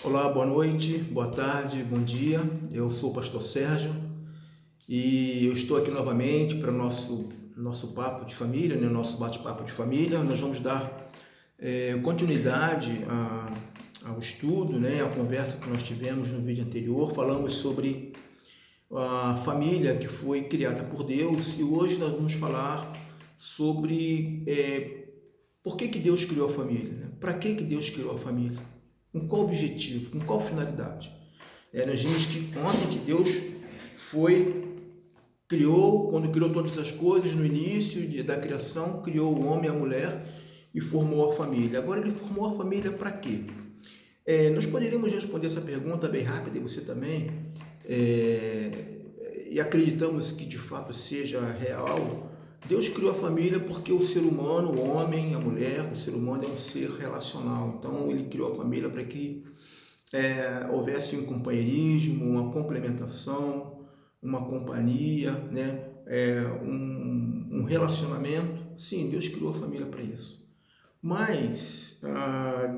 Olá, boa noite, boa tarde, bom dia. Eu sou o pastor Sérgio e eu estou aqui novamente para o nosso papo de família, né? Nosso bate-papo de família. Nós vamos dar continuidade ao estudo, né? A conversa que nós tivemos no vídeo anterior. Falamos sobre a família que foi criada por Deus e hoje nós vamos falar sobre por que Deus criou a família, né? Para que Deus criou a família? Com qual objetivo? Com qual finalidade? Nós vimos que ontem que Deus quando criou todas as coisas, no início da criação, criou o homem e a mulher e formou a família. Agora ele formou a família para quê? Nós poderíamos responder essa pergunta bem rápida, e você também, e acreditamos que de fato seja real. Deus criou a família porque o ser humano, o homem, a mulher, o ser humano é um ser relacional. Então ele criou a família para que houvesse um companheirismo, uma complementação, uma companhia, né? Um relacionamento. Sim, Deus criou a família para isso. Mas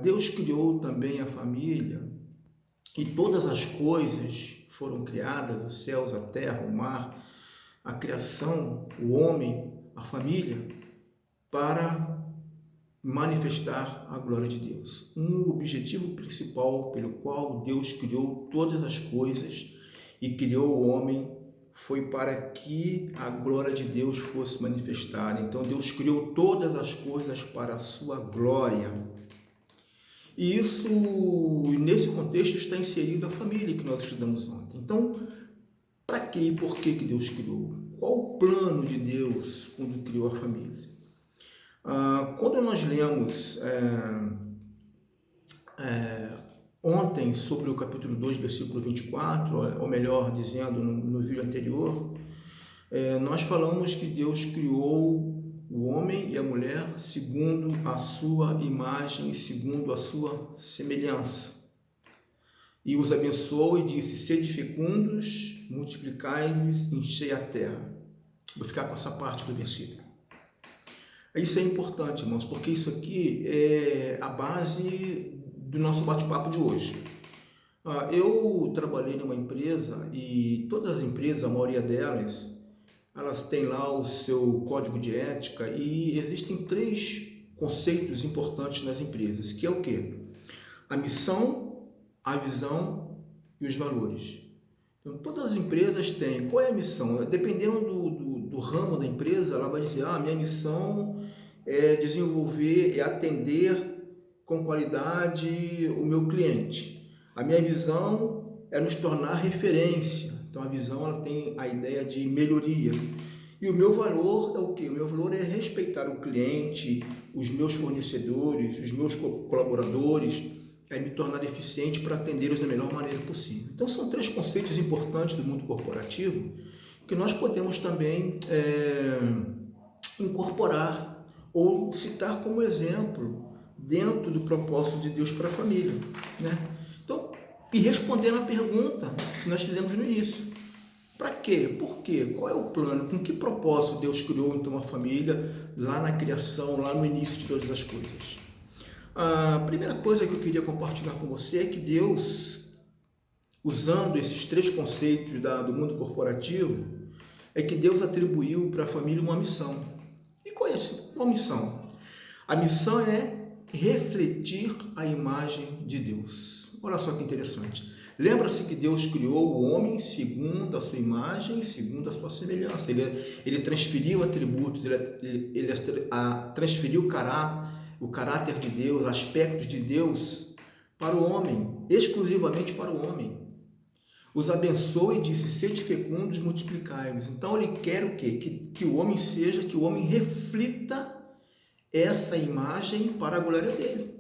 Deus criou também a família e todas as coisas foram criadas, os céus, a terra, o mar, a criação, o homem, a família, para manifestar a glória de Deus. Um objetivo principal pelo qual Deus criou todas as coisas e criou o homem foi para que a glória de Deus fosse manifestada. Então Deus criou todas as coisas para a sua glória. E isso, nesse contexto, está inserido a família que nós estudamos ontem. Então, para que e por que Deus criou? Qual o plano de Deus quando criou a família? Quando nós lemos ontem sobre o capítulo 2, versículo 24, ou melhor dizendo, no vídeo anterior, nós falamos que Deus criou o homem e a mulher segundo a sua imagem, segundo a sua semelhança. E os abençoou e disse: sede fecundos, multiplicai-vos, enchei a terra. Vou ficar com essa parte do versículo. Isso é importante, irmãos, porque isso aqui é a base do nosso bate-papo de hoje. Eu trabalhei numa empresa e todas as empresas, a maioria delas, elas têm lá o seu código de ética e existem três conceitos importantes nas empresas, que é o quê? A missão, a visão e os valores. Então, todas as empresas têm. Qual é a missão? Dependendo do ramo da empresa, ela vai dizer: minha missão é desenvolver, é atender com qualidade o meu cliente. A minha visão é nos tornar referência. Então, a visão ela tem a ideia de melhoria. E o meu valor é o quê? O meu valor é respeitar o cliente, os meus fornecedores, os meus colaboradores, é me tornar eficiente para atendê-los da melhor maneira possível. Então, são três conceitos importantes do mundo corporativo que nós podemos também incorporar ou citar como exemplo dentro do propósito de Deus para a família, né? Então, e respondendo à pergunta que nós fizemos no início: para quê? Por quê? Qual é o plano? Com que propósito Deus criou então a família lá na criação, lá no início de todas as coisas? A primeira coisa que eu queria compartilhar com você é que Deus, usando esses três conceitos do mundo corporativo, é que Deus atribuiu para a família uma missão. E qual é essa missão? A missão é refletir a imagem de Deus. Olha só que interessante. Lembra-se que Deus criou o homem segundo a sua imagem, segundo a sua semelhança. Ele transferiu atributos, ele transferiu o caráter de Deus, aspectos de Deus para o homem, exclusivamente para o homem. Os abençoou e disse: sede fecundos, multiplicai-vos. Então ele quer o quê? Que o homem reflita essa imagem para a glória dele.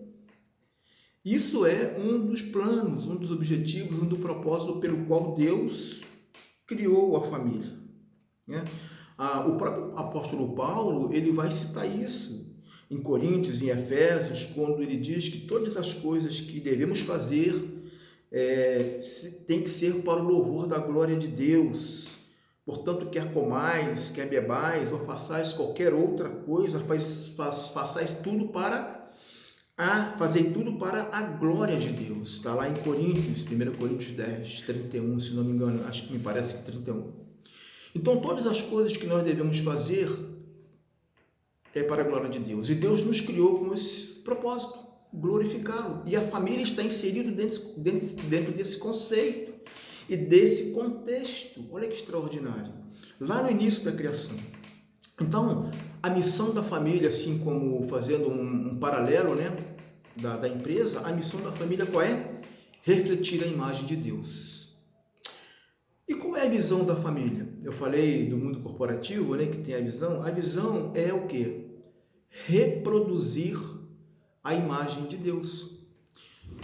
Isso é um dos planos, um dos objetivos, um do propósito pelo qual Deus criou a família, né? O próprio apóstolo Paulo, ele vai citar isso em Coríntios, em Efésios, quando ele diz que todas as coisas que devemos fazer tem que ser para o louvor da glória de Deus. Portanto, quer comais, quer bebais, ou façais qualquer outra coisa, façais tudo para Fazei tudo para a glória de Deus. Está lá em Coríntios, 1 Coríntios 10, 31, se não me engano, acho que me parece que 31. Então, todas as coisas que nós devemos fazer é para a glória de Deus. E Deus nos criou com esse propósito, glorificá-lo. E a família está inserida dentro desse conceito e desse contexto. Olha que extraordinário. Lá no início da criação. Então, a missão da família, assim como fazendo um paralelo, né, da empresa, a missão da família qual é? Refletir a imagem de Deus. E qual é a visão da família? Eu falei do mundo corporativo, né, que tem a visão. A visão é o quê? Reproduzir a imagem de Deus.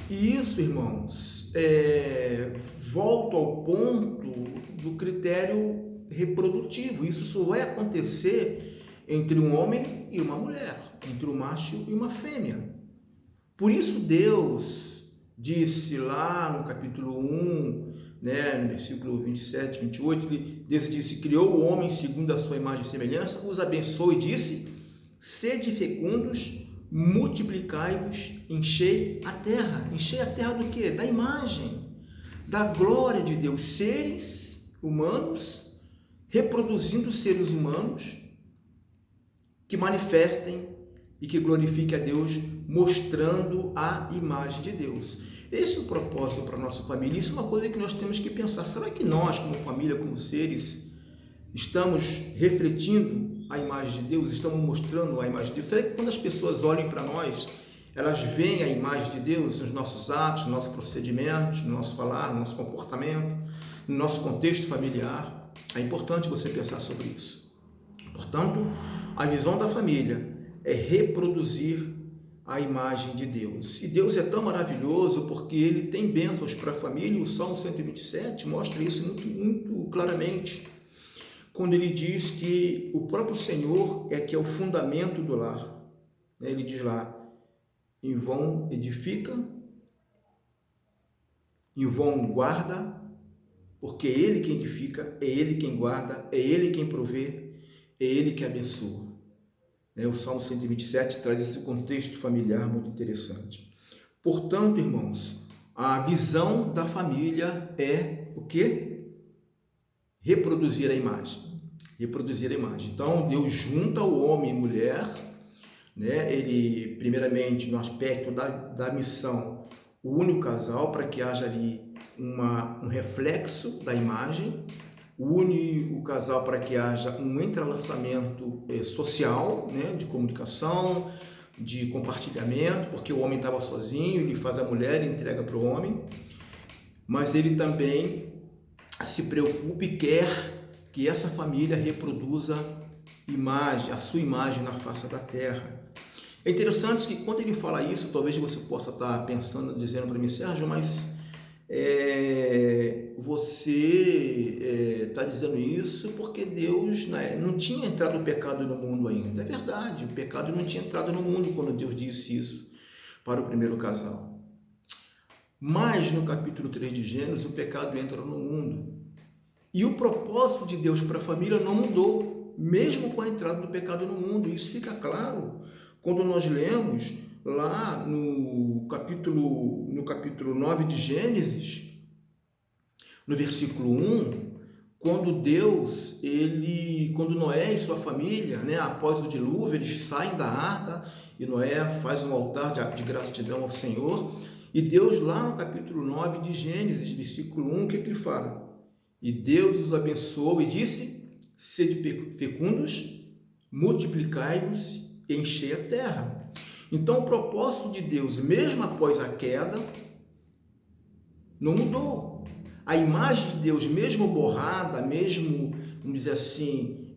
E isso, irmãos, volta ao ponto do critério reprodutivo. Isso só vai acontecer entre um homem e uma mulher, entre um macho e uma fêmea. Por isso Deus disse lá no capítulo 1, né, no versículo 27, 28, Deus disse, criou o homem segundo a sua imagem e semelhança, os abençoou e disse, sede fecundos, multiplicai-vos, enchei a terra. Enchei a terra do quê? Da imagem, da glória de Deus. Seres humanos, reproduzindo seres humanos que manifestem e que glorifiquem a Deus, mostrando a imagem de Deus. Esse é o propósito para a nossa família. Isso é uma coisa que nós temos que pensar. Será que nós, como família, como seres, estamos refletindo a imagem de Deus? Estamos mostrando a imagem de Deus? Será que quando as pessoas olhem para nós, elas veem a imagem de Deus nos nossos atos, nos nossos procedimentos, no nosso falar, no nosso comportamento, no nosso contexto familiar? É importante você pensar sobre isso. Portanto, a visão da família é reproduzir a imagem de Deus. E Deus é tão maravilhoso porque Ele tem bênçãos para a família. O Salmo 127 mostra isso muito, muito claramente, quando ele diz que o próprio Senhor é que é o fundamento do lar. Ele diz lá, em vão edifica, em vão guarda, porque é Ele quem edifica, é Ele quem guarda, é Ele quem provê, é Ele que abençoa. O Salmo 127 traz esse contexto familiar muito interessante. Portanto, irmãos, a visão da família é o quê? Reproduzir a imagem. Reproduzir a imagem. Então, Deus junta o homem e mulher, né? Ele, primeiramente, no aspecto da missão, une o casal para que haja ali um reflexo da imagem, une o casal para que haja um entrelaçamento social, né, de comunicação, de compartilhamento, porque o homem estava sozinho, ele faz a mulher e entrega para o homem, mas ele também se preocupa e quer que essa família reproduza a sua imagem na face da terra. É interessante que quando ele fala isso, talvez você possa estar pensando, dizendo para mim, Sérgio, mas você está dizendo isso porque Deus, né, não tinha entrado o pecado no mundo ainda. É verdade, o pecado não tinha entrado no mundo quando Deus disse isso para o primeiro casal. Mas no capítulo 3 de Gênesis, o pecado entra no mundo. E o propósito de Deus para a família não mudou, mesmo com a entrada do pecado no mundo. Isso fica claro quando nós lemos lá no capítulo 9 de Gênesis, no versículo 1, quando Noé e sua família, né, após o dilúvio, eles saem da arca e Noé faz um altar de gratidão ao Senhor. E Deus, lá no capítulo 9 de Gênesis, versículo 1, o que ele fala? E Deus os abençoou e disse, sede fecundos, multiplicai-vos e enchei a terra. Então, o propósito de Deus, mesmo após a queda, não mudou. A imagem de Deus, mesmo borrada, mesmo, vamos dizer assim,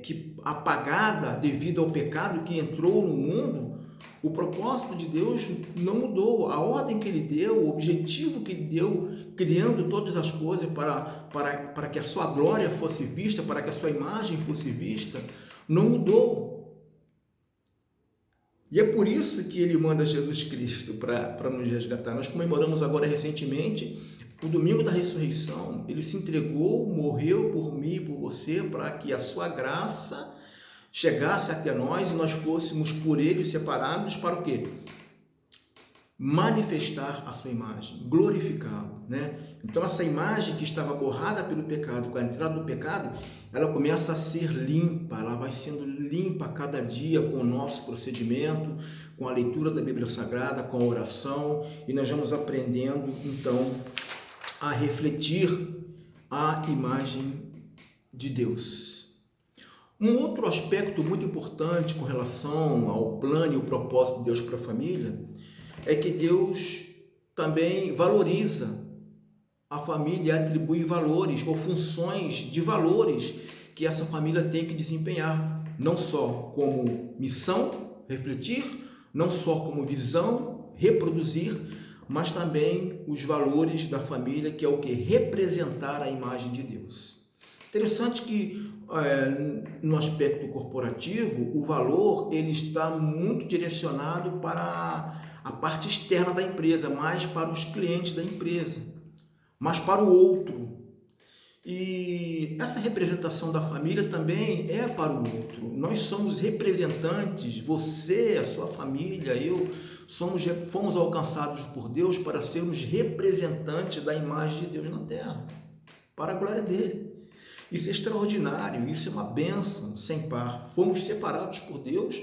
que apagada devido ao pecado que entrou no mundo, o propósito de Deus não mudou. A ordem que Ele deu, o objetivo que Ele deu, criando todas as coisas para que a sua glória fosse vista, para que a sua imagem fosse vista, não mudou. E é por isso que Ele manda Jesus Cristo para nos resgatar. Nós comemoramos agora recentemente o domingo da ressurreição. Ele se entregou, morreu por mim e por você, para que a sua graça chegasse até nós e nós fôssemos por ele separados para o quê? Manifestar a sua imagem, glorificá-lo, né? Então essa imagem que estava borrada pelo pecado, com a entrada do pecado, ela começa a ser limpa, ela vai sendo limpa a cada dia com o nosso procedimento, com a leitura da Bíblia Sagrada, com a oração, e nós vamos aprendendo então a refletir a imagem de Deus. Um outro aspecto muito importante com relação ao plano e o propósito de Deus para a família é que Deus também valoriza a família e atribui valores ou funções de valores que essa família tem que desempenhar, não só como missão, refletir, não só como visão, reproduzir, mas também os valores da família, que é o que? Representar a imagem de Deus. Interessante que no aspecto corporativo, o valor ele está muito direcionado para a parte externa da empresa, mais para os clientes da empresa, mais para o outro. E essa representação da família também é para o outro. Nós somos representantes, você, a sua família, eu, fomos alcançados por Deus para sermos representantes da imagem de Deus na terra, para a glória dele. Isso é extraordinário, isso é uma bênção sem par. Fomos separados por Deus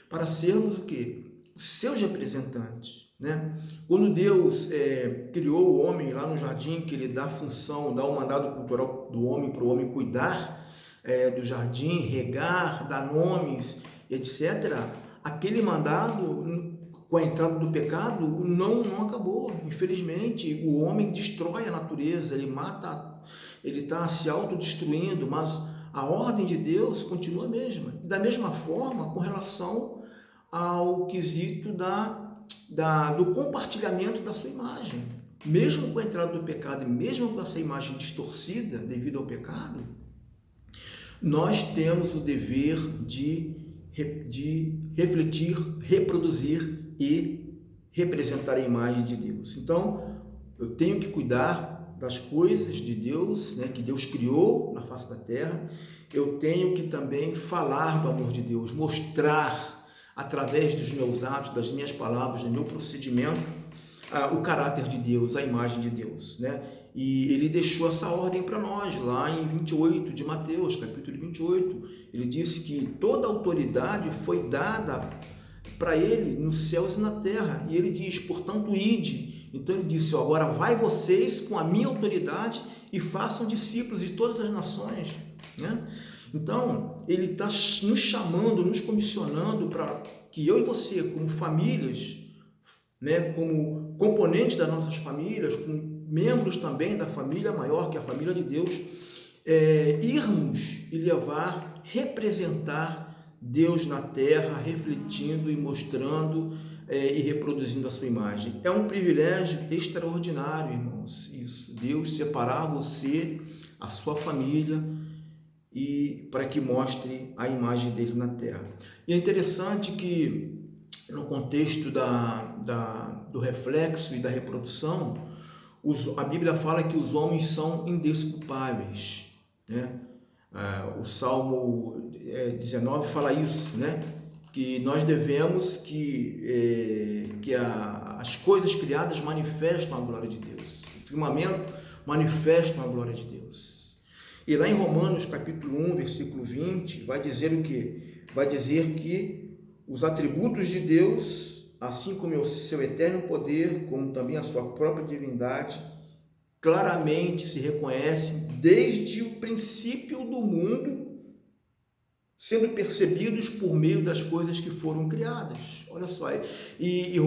para sermos o quê? Seus representantes, né? Quando Deus criou o homem lá no jardim, que ele dá a função, dá o mandado cultural do homem para o homem cuidar do jardim, regar, dar nomes, etc., aquele mandado, com a entrada do pecado, não acabou. Infelizmente, o homem destrói a natureza, ele mata, ele está se autodestruindo, mas a ordem de Deus continua a mesma. Da mesma forma, com relação ao quesito do compartilhamento da sua imagem. Mesmo com a entrada do pecado e mesmo com essa imagem distorcida devido ao pecado, nós temos o dever de refletir, reproduzir e representar a imagem de Deus. Então, eu tenho que cuidar das coisas de Deus, né, que Deus criou na face da terra. Eu tenho que também falar do amor de Deus, mostrar através dos meus atos, das minhas palavras, do meu procedimento, o caráter de Deus, a imagem de Deus, né? E ele deixou essa ordem para nós, lá em 28 de Mateus, capítulo 28. Ele disse que toda autoridade foi dada para ele nos céus e na terra. E ele diz, portanto, ide. Então ele disse, agora vai vocês com a minha autoridade e façam discípulos de todas as nações, né? Então, ele está nos chamando, nos comissionando para que eu e você, como famílias, né, como componentes das nossas famílias, como membros também da família maior, que é a família de Deus, irmos e levar, representar Deus na terra, refletindo e mostrando e reproduzindo a sua imagem. É um privilégio extraordinário, irmãos, isso. Deus separar você, a sua família, e para que mostre a imagem dele na terra. E é interessante que no contexto do reflexo e da reprodução, a Bíblia fala que os homens são indesculpáveis, né? O Salmo 19 fala isso, né? Que nós devemos que as coisas criadas manifestam a glória de Deus. O firmamento manifestam a glória de Deus. E lá em Romanos, capítulo 1, versículo 20, vai dizer o quê? Vai dizer que os atributos de Deus, assim como o seu eterno poder, como também a sua própria divindade, claramente se reconhecem desde o princípio do mundo, sendo percebidos por meio das coisas que foram criadas. Olha só, e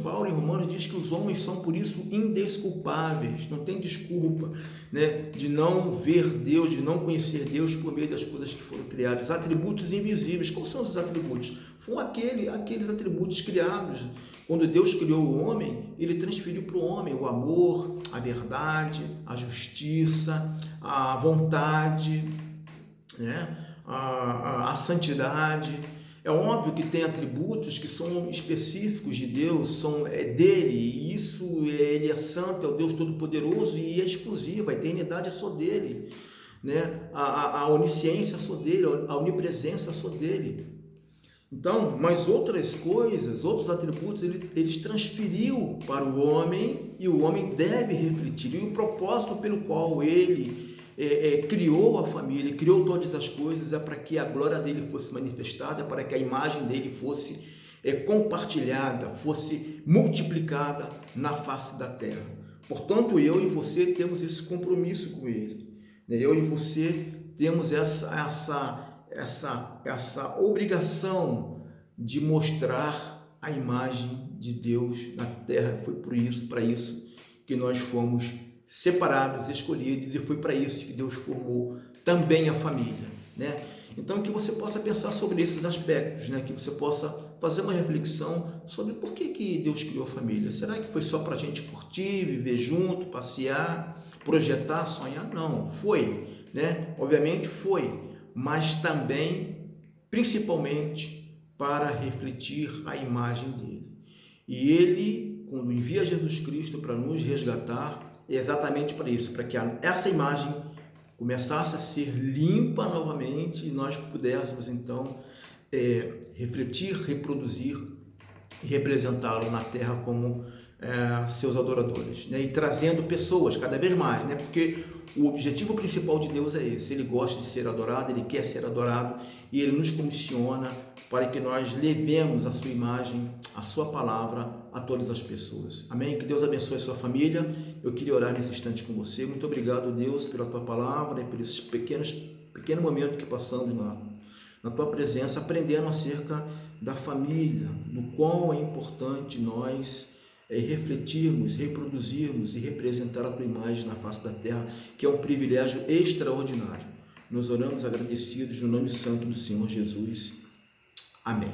Paulo em Romanos diz que os homens são por isso indesculpáveis, não tem desculpa, né, de não ver Deus, de não conhecer Deus por meio das coisas que foram criadas. Atributos invisíveis, quais são esses atributos? Foram aqueles atributos criados. Quando Deus criou o homem, ele transferiu para o homem o amor, a verdade, a justiça, a vontade, né? A santidade. É óbvio que tem atributos que são específicos de Deus, dele, e isso ele é santo, é o Deus Todo-Poderoso e é exclusivo, a eternidade é só dele, né? A onisciência só dele, a onipresença só dele. Então, mas outras coisas, outros atributos, eles transferiu para o homem, e o homem deve refletir. E o propósito pelo qual ele criou a família, criou todas as coisas, é para que a glória dele fosse manifestada, para que a imagem dele fosse compartilhada, fosse multiplicada na face da terra. Portanto, eu e você temos esse compromisso com ele. Eu e você temos essa obrigação de mostrar a imagem de Deus na terra. Foi para isso que nós fomos separados, escolhidos, e foi para isso que Deus formou também a família, né? Então, que você possa pensar sobre esses aspectos, né? Que você possa fazer uma reflexão sobre por que Deus criou a família. Será que foi só para a gente curtir, viver junto, passear, projetar, sonhar? Não, foi, né? Obviamente foi, mas também, principalmente, para refletir a imagem dele. E ele, quando envia Jesus Cristo para nos resgatar, é exatamente para isso, para que essa imagem começasse a ser limpa novamente e nós pudéssemos então refletir, reproduzir e representá-lo na terra como seus adoradores, né? E trazendo pessoas cada vez mais, né? Porque o objetivo principal de Deus é esse. Ele gosta de ser adorado, ele quer ser adorado, e ele nos comissiona para que nós levemos a sua imagem, a sua palavra a todas as pessoas. Amém? Que Deus abençoe a sua família. Eu queria orar nesse instante com você. Muito obrigado, Deus, pela tua palavra e por esses pequeno momento que passamos na tua presença, aprendendo acerca da família, do quão é importante nós refletirmos, reproduzirmos e representar a tua imagem na face da terra, que é um privilégio extraordinário. Nós oramos agradecidos no nome santo do Senhor Jesus. Amém.